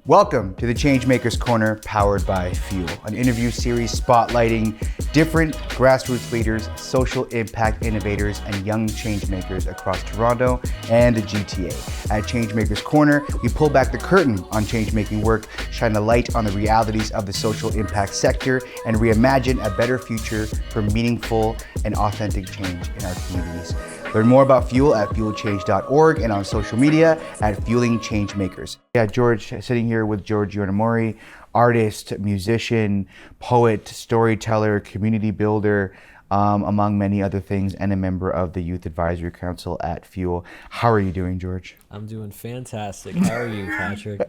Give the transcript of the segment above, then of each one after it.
Welcome to the Changemaker's Corner, powered by Fuel, an interview series spotlighting different grassroots leaders, social impact innovators, and young changemakers across Toronto and the GTA. At Changemaker's Corner, we pull back the curtain on changemaking work, shine a light on the realities of the social impact sector, and reimagine a better future for meaningful and authentic change in our communities. Learn more about Fuel at fuelchange.org and on social media at Fueling Changemakers. Yeah, George, sitting here with George Yonemori, artist, musician, poet, storyteller, community builder, among many other things, and a member of the Youth Advisory Council at Fuel. How are you doing, George? I'm doing fantastic. How are you, Patrick?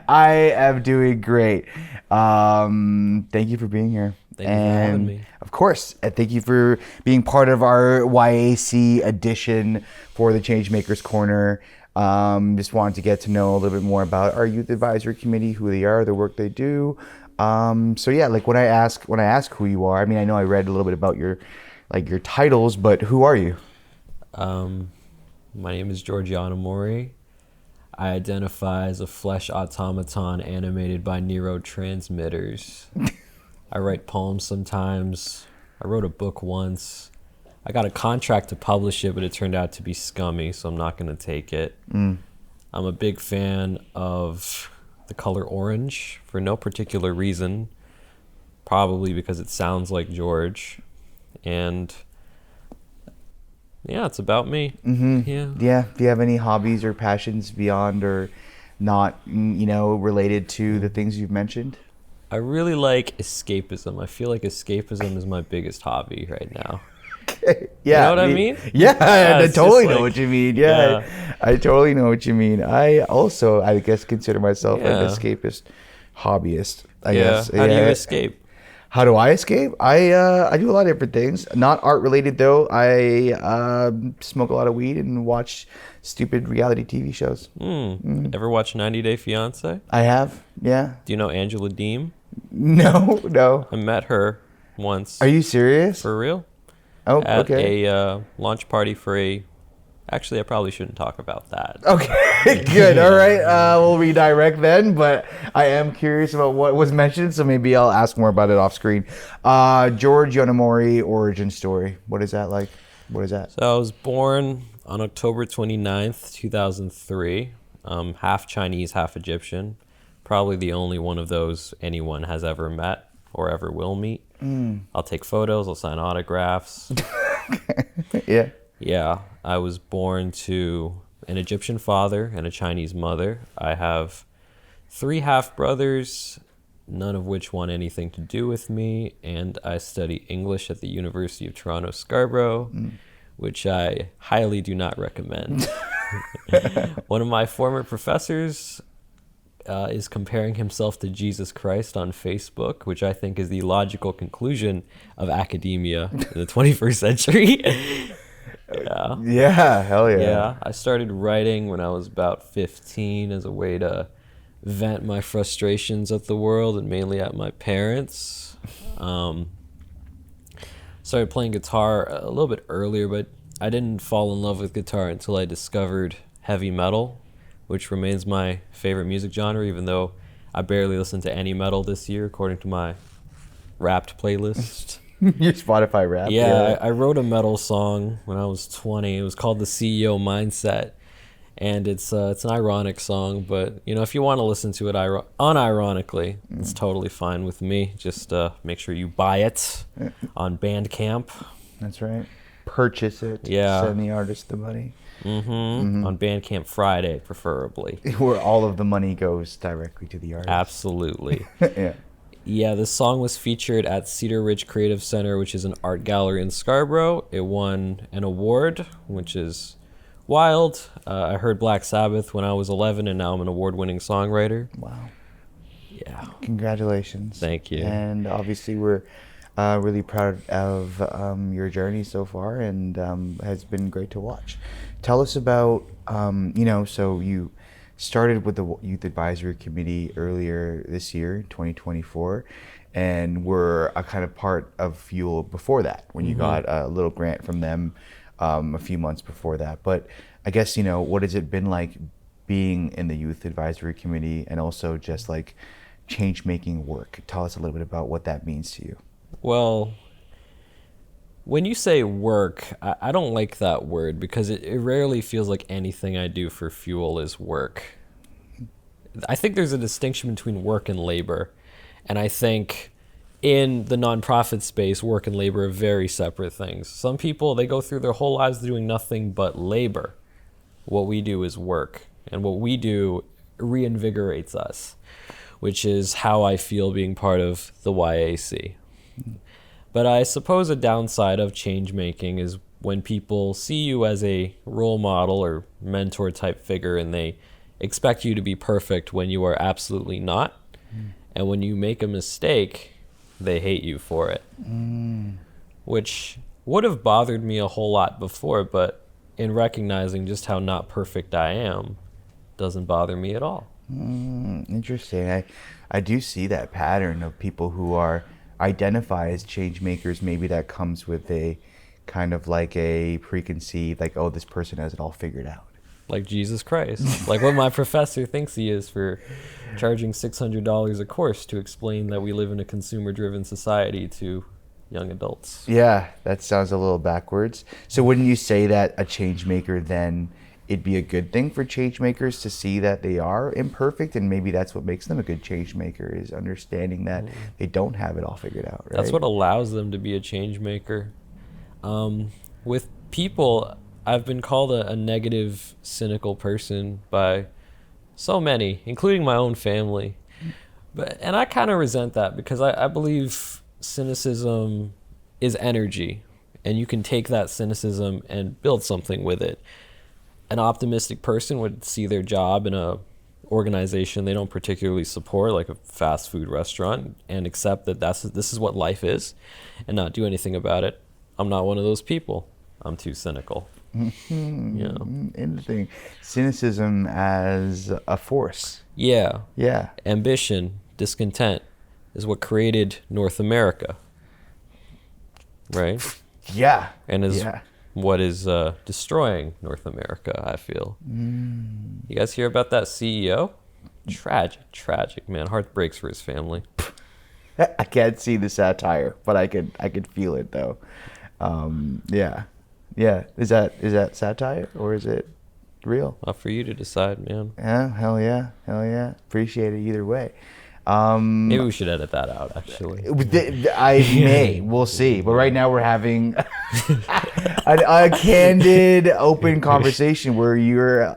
I am doing great. Thank you for being here. Thank you for having me. Of course, and thank you for being part of our YAC edition for the Changemakers Corner. Just wanted to get to know a little bit more about our Youth Advisory Committee, who they are, the work they do. So yeah, like when I ask who you are, I mean, I know I read a little bit about your titles, but who are you? My name is George Yonemori. I identify as a flesh automaton animated by neurotransmitters. I write poems sometimes. I wrote a book once. I got a contract to publish it, but it turned out to be scummy, so I'm not going to take it. I'm a big fan of the color orange for no particular reason, probably because it sounds like George. And yeah, it's about me. Mm-hmm. Yeah. Do you have any hobbies or passions beyond or not, related to the things you've mentioned? I really like escapism. I feel like escapism is my biggest hobby right now. Yeah, you know what I mean? Yeah, I totally know what you mean. Yeah, I totally know what you mean. I also, I guess, consider myself an escapist hobbyist. I guess. How do you escape? How do I escape? I do a lot of different things. Not art related though. I smoke a lot of weed and watch stupid reality TV shows. Ever watch 90 Day Fiancé? I have. Yeah. Do you know Angela Deem? No. I met her once. Are you serious? For real? Oh, at okay. a launch party for a... Actually, I probably shouldn't talk about that. Okay, good. All right, we'll redirect then, but I am curious about what was mentioned, so maybe I'll ask more about it off screen. George Yonemori origin story. What is that like? What is that? So I was born on October 29th, 2003. Half Chinese, half Egyptian. Probably the only one of those anyone has ever met or ever will meet. I'll take photos, I'll sign autographs. Yeah. Yeah, I was born to an Egyptian father and a Chinese mother. I have 3 half-brothers, none of which want anything to do with me, and I study English at the University of Toronto, Scarborough, which I highly do not recommend. One of my former professors is comparing himself to Jesus Christ on Facebook, which I think is the logical conclusion of academia in the 21st century. Yeah, hell yeah. Yeah, I started writing when I was about 15 as a way to vent my frustrations at the world and mainly at my parents. Started playing guitar a little bit earlier, but I didn't fall in love with guitar until I discovered heavy metal, which remains my favorite music genre, even though I barely listened to any metal this year, according to my Wrapped playlist. Your Spotify rap. Yeah, I wrote a metal song when I was 20. It was called The CEO Mindset, and it's an ironic song, but if you want to listen to it unironically, it's totally fine with me. Just make sure you buy it on Bandcamp. That's right. Purchase it. Yeah. Send the artist the money. On Bandcamp Friday, preferably. Where all of the money goes directly to the artist. Absolutely. Yeah. Yeah, this song was featured at Cedar Ridge Creative Center, which is an art gallery in Scarborough. It won an award, which is wild. I heard Black Sabbath when I was 11, and now I'm an award-winning songwriter. Wow. Yeah. Congratulations. Thank you. And obviously we're really proud of your journey so far, and has been great to watch. Tell us about, so you started with the Youth Advisory Committee earlier this year, 2024, and were a kind of part of Fuel before that, when you got a little grant from them a few months before that. But I guess, what has it been like being in the youth advisory committee and also just like change making work? Tell us a little bit about what that means to you. Well, when you say work, I don't like that word because it rarely feels like anything I do for Fuel is work. I think there's a distinction between work and labor. And I think in the nonprofit space, work and labor are very separate things. Some people, they go through their whole lives doing nothing but labor. What we do is work. And what we do reinvigorates us, which is how I feel being part of the YAC. But I suppose a downside of change making is when people see you as a role model or mentor type figure and they expect you to be perfect when you are absolutely not. And when you make a mistake, they hate you for it. Which would have bothered me a whole lot before, but in recognizing just how not perfect I am, doesn't bother me at all. Interesting. I do see that pattern of people who are identify as change makers. Maybe that comes with a kind of like a preconceived, like, oh, this person has it all figured out. Like Jesus Christ. Like what my professor thinks he is for charging $600 a course to explain that we live in a consumer-driven society to young adults. Yeah, that sounds a little backwards. So wouldn't you say that a change maker, then it'd be a good thing for change makers to see that they are imperfect, and maybe that's what makes them a good change maker, is understanding that they don't have it all figured out, right? That's what allows them to be a change maker. With people, I've been called a negative, cynical person by so many, including my own family. And I kind of resent that because I believe cynicism is energy, and you can take that cynicism and build something with it. An optimistic person would see their job in a organization they don't particularly support, like a fast food restaurant, and accept that this is what life is and not do anything about it. I'm not one of those people. I'm too cynical. Yeah. Interesting. Cynicism as a force. Yeah. Yeah. Ambition, discontent is what created North America, right? Yeah. And is what is destroying North America, I feel. You guys hear about that CEO? Tragic, man. Heart breaks for his family. I can't see the satire, but I could feel it though. Yeah. Is that satire or is it real? Not for you to decide, man. Yeah, hell yeah. Appreciate it either way. Maybe we should edit that out, actually. We'll see. But right now we're having a candid, open conversation where you're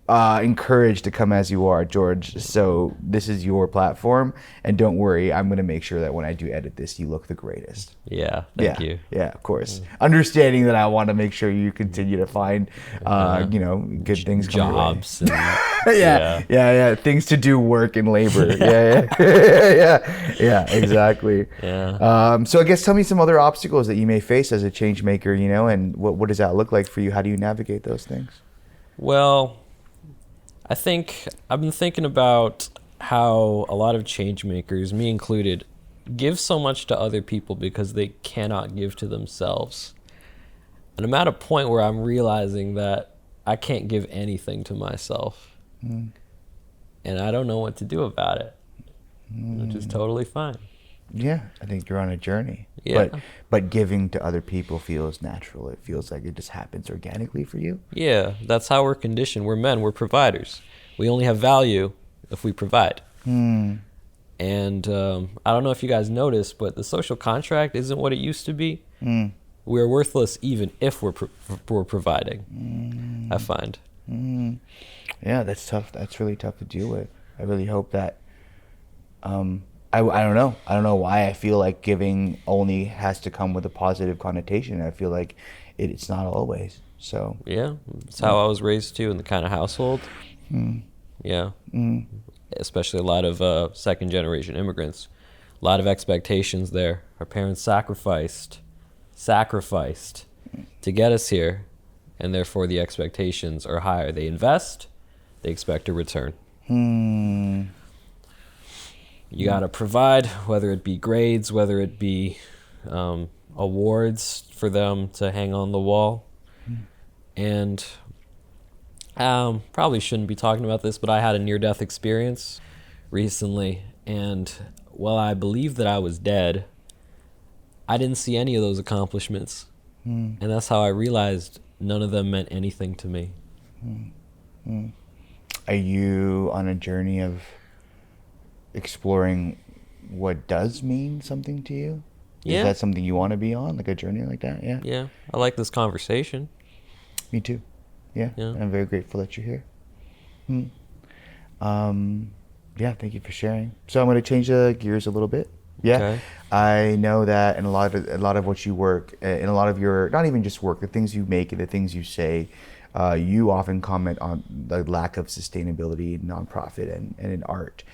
encouraged to come as you are, George. So this is your platform, and don't worry, I'm going to make sure that when I do edit this, you look the greatest. Yeah, thank you. Yeah, of course. Understanding that I want to make sure you continue to find, good things. Jobs. And, yeah. Things to do, work and labor. Yeah, exactly. Yeah. So I guess tell me some other obstacles that you may face as a change maker, and what does that look like for you? How do you navigate those things? Well, I think I've been thinking about how a lot of change makers, me included, give so much to other people because they cannot give to themselves. And I'm at a point where I'm realizing that I can't give anything to myself. And I don't know what to do about it, which is totally fine. Yeah, I think you're on a journey. Yeah. But giving to other people feels natural. It feels like it just happens organically for you. Yeah, that's how we're conditioned. We're men, we're providers. We only have value if we provide. And I don't know if you guys noticed, but the social contract isn't what it used to be. We're worthless even if we're providing, I find. Yeah, that's tough. That's really tough to deal with. I really hope that... I don't know. I don't know why I feel like giving only has to come with a positive connotation. I feel like it's not always. So yeah, it's how I was raised too, in the kind of household. Yeah, especially a lot of second generation immigrants. A lot of expectations there. Our parents sacrificed to get us here, and therefore the expectations are higher. They invest, they expect a return. You got to provide, whether it be grades, whether it be awards for them to hang on the wall. And Probably shouldn't be talking about this, but I had a near-death experience recently, and while I believed that I was dead, I didn't see any of those accomplishments. And that's how I realized none of them meant anything to me. Are you on a journey of exploring what does mean something to you? Yeah. Is that something you want to be on, like a journey like that? Yeah. Yeah, I like this conversation. Me too. Yeah. Yeah. I'm very grateful that you're here. Yeah, thank you for sharing. So I'm going to change the gears a little bit. Yeah. Okay. I know that in a lot of what you work, in a lot of your, not even just work, the things you make and the things you say, you often comment on the lack of sustainability in nonprofit and in art.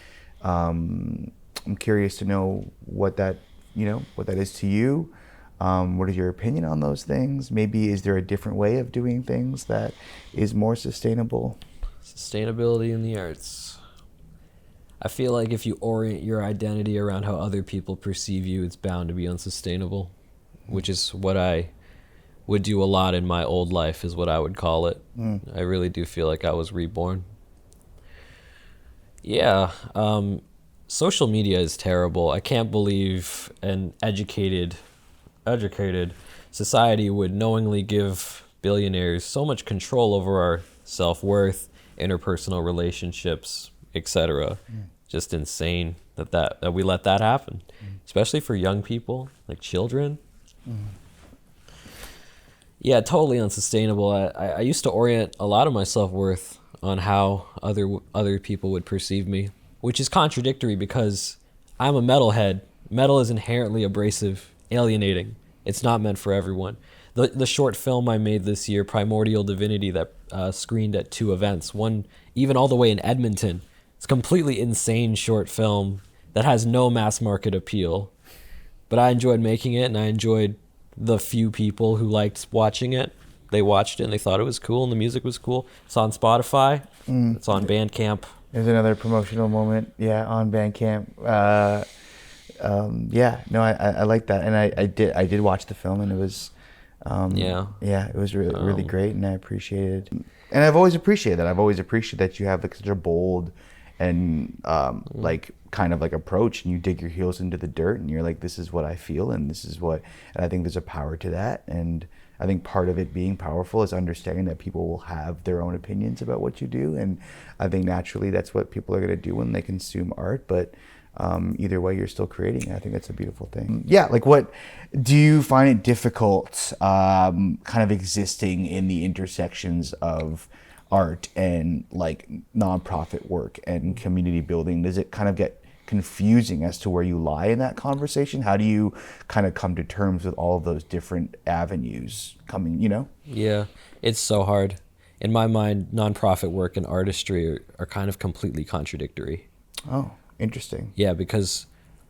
I'm curious to know what that is to you. What is your opinion on those things? Maybe is there a different way of doing things that is more sustainable? Sustainability in the arts. I feel like if you orient your identity around how other people perceive you, it's bound to be unsustainable, which is what I would do a lot in my old life, is what I would call it. I really do feel like I was reborn. Yeah, social media is terrible. I can't believe an educated society would knowingly give billionaires so much control over our self-worth, interpersonal relationships, etc. Just insane that we let that happen, especially for young people, like children. Yeah, totally unsustainable. I used to orient a lot of my self-worth on how other people would perceive me, which is contradictory because I'm a metalhead. Metal is inherently abrasive, alienating. It's not meant for everyone. The short film I made this year, Primordial Divinity, that screened at 2 events, one even all the way in Edmonton. It's a completely insane short film that has no mass market appeal. But I enjoyed making it, and I enjoyed the few people who liked watching it. They watched it, and they thought it was cool, and the music was cool. It's on Spotify. It's on Bandcamp. There's another promotional moment, yeah, on Bandcamp. Yeah, no, I like that, and I did watch the film, and it was, it was really great, and I appreciated, and I've always appreciated that. I've always appreciated that you have like such a bold and like kind of like approach, and you dig your heels into the dirt, and you're like, this is what I feel, and this is what, and I think there's a power to that, and I think part of it being powerful is understanding that people will have their own opinions about what you do, and I think naturally that's what people are going to do when they consume art, but either way you're still creating. I think that's a beautiful thing. Yeah, like what do you find it difficult kind of existing in the intersections of art and like nonprofit work and community building? Does it kind of get confusing as to where you lie in that conversation? How do you kind of come to terms with all of those different avenues coming, Yeah, it's so hard. In my mind, nonprofit work and artistry are kind of completely contradictory. Oh, interesting. Yeah, because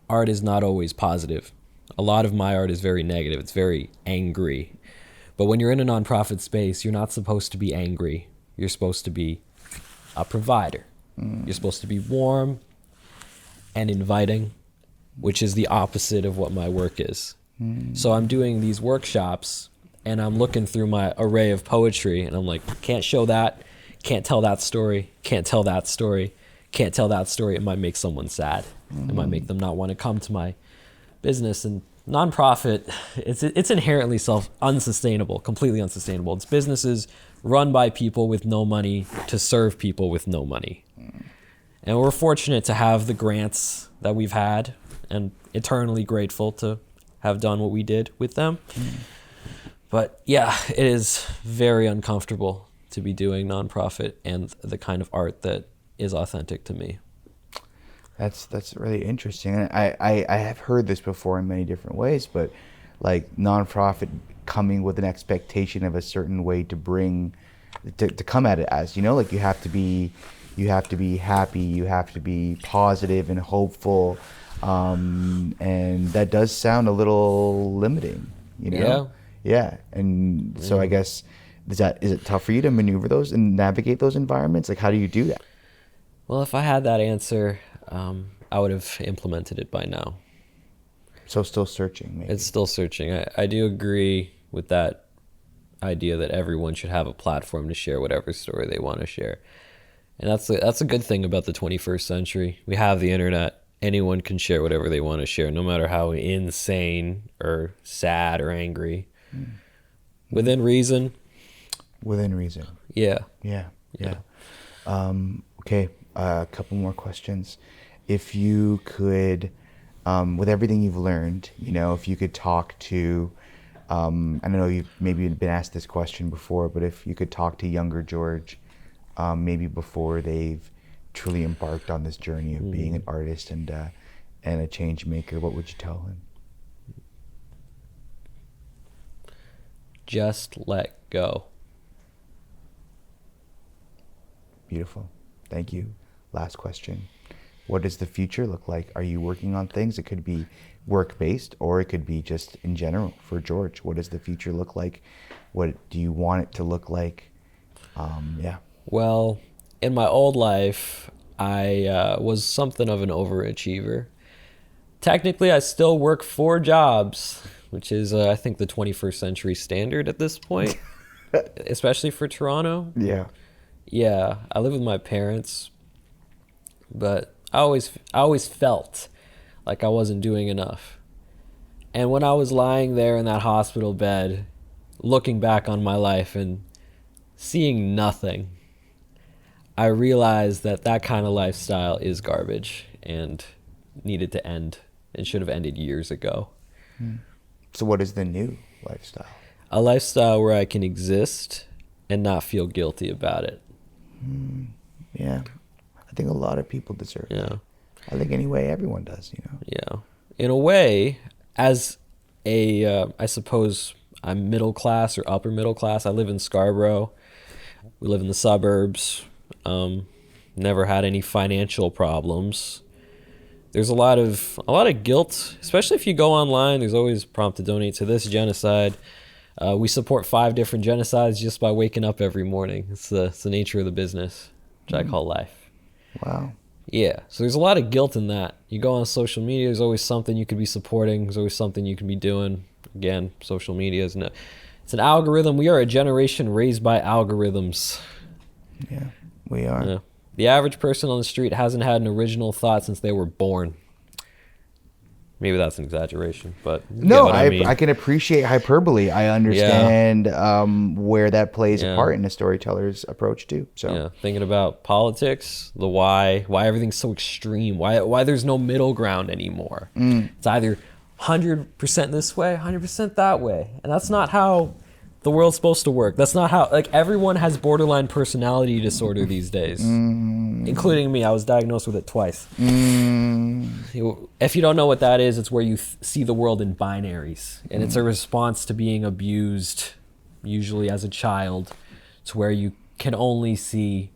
art is not always positive. A lot of my art is very negative. It's very angry. But when you're in a nonprofit space, you're not supposed to be angry. You're supposed to be a provider. You're supposed to be warm and inviting, which is the opposite of what my work is. So I'm doing these workshops, and I'm looking through my array of poetry, and I'm like, can't show that, can't tell that story, can't tell that story, can't tell that story. It might make someone sad. It might make them not want to come to my business. And nonprofit, it's inherently unsustainable, completely unsustainable. It's businesses run by people with no money to serve people with no money. And we're fortunate to have the grants that we've had, and eternally grateful to have done what we did with them. But yeah, it is very uncomfortable to be doing nonprofit and the kind of art that is authentic to me. That's really interesting. And I have heard this before in many different ways, but like nonprofit coming with an expectation of a certain way to come at it as, like you have to be happy, you have to be positive and hopeful. And that does sound a little limiting, Yeah. Yeah. And so I guess, is it tough for you to maneuver those and navigate those environments? Like, how do you do that? Well, if I had that answer, I would have implemented it by now. So still searching, maybe. It's still searching. I do agree with that idea that everyone should have a platform to share whatever story they want to share. And that's a good thing about the 21st century. We have the internet. Anyone can share whatever they want to share, no matter how insane or sad or angry. Within reason. Within reason. Yeah. Yeah. Okay, a couple more questions. If you could, with everything you've learned, if you could talk to, I know you've maybe been asked this question before, but if you could talk to younger George, maybe before they've truly embarked on this journey of being an artist and a change maker, what would you tell him? Just let go. Beautiful. Thank you. Last question. What does the future look like? Are you working on things? It could be work-based, or it could be just in general for George. What does the future look like? What do you want it to look like? Well, in my old life, I was something of an overachiever. Technically, I still work 4 jobs, which is, I think, the 21st century standard at this point, especially for Toronto. Yeah, I live with my parents, but I always felt like I wasn't doing enough. And when I was lying there in that hospital bed, looking back on my life and seeing nothing, I realized that kind of lifestyle is garbage and needed to end and should have ended years ago. So what is the new lifestyle? A lifestyle where I can exist and not feel guilty about it. Yeah, I think a lot of people deserve that. I think anyway, everyone does, Yeah. In a way, as I suppose I'm middle class or upper middle class. I live in Scarborough. We live in the suburbs. Never had any financial problems. There's a lot of guilt, especially if you go online. There's always prompt to donate to this genocide. We support 5 different genocides just by waking up every morning. It's the nature of the business, which I call life. Wow. Yeah, so there's a lot of guilt in that. You go on social media, there's always something you could be supporting. There's always something you can be doing. Again, social media is it's an algorithm. We are a generation raised by algorithms. Yeah, we are. Yeah. The average person on the street hasn't had an original thought since they were born. Maybe that's an exaggeration, but no, I mean. I can appreciate hyperbole. I understand where that plays a part in a storyteller's approach too. So yeah, thinking about politics, the why everything's so extreme, why there's no middle ground anymore. It's either 100% this way, 100% that way, and that's not how the world's supposed to work. That's not how, everyone has borderline personality disorder these days, including me. I was diagnosed with it twice. If you don't know what that is, it's where you see the world in binaries, and it's a response to being abused, usually as a child, to where you can only see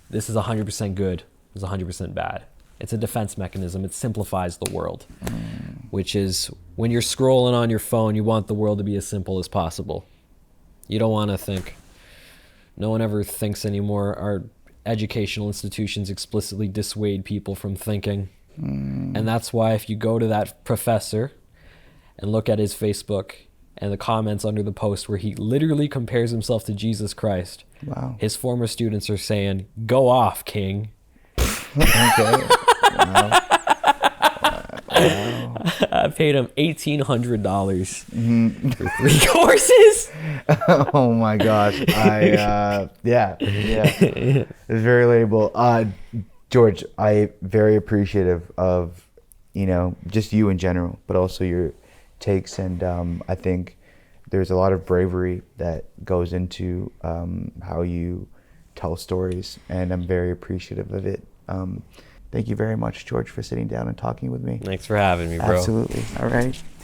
this is 100% good, this is 100% bad. It's a defense mechanism. It simplifies the world, which is when you're scrolling on your phone, you want the world to be as simple as possible. You don't want to think. No one ever thinks anymore. Our educational institutions explicitly dissuade people from thinking. And that's why if you go to that professor and look at his Facebook and the comments under the post where he literally compares himself to Jesus Christ, his former students are saying, "Go off, King." Okay. Wow. I paid him $1,800 for 3 courses. Oh my gosh. Yeah. It's very relatable. George, I'm very appreciative of, just you in general, but also your takes. And I think there's a lot of bravery that goes into how you tell stories, and I'm very appreciative of it. Thank you very much, George, for sitting down and talking with me. Thanks for having me, bro. Absolutely. All right.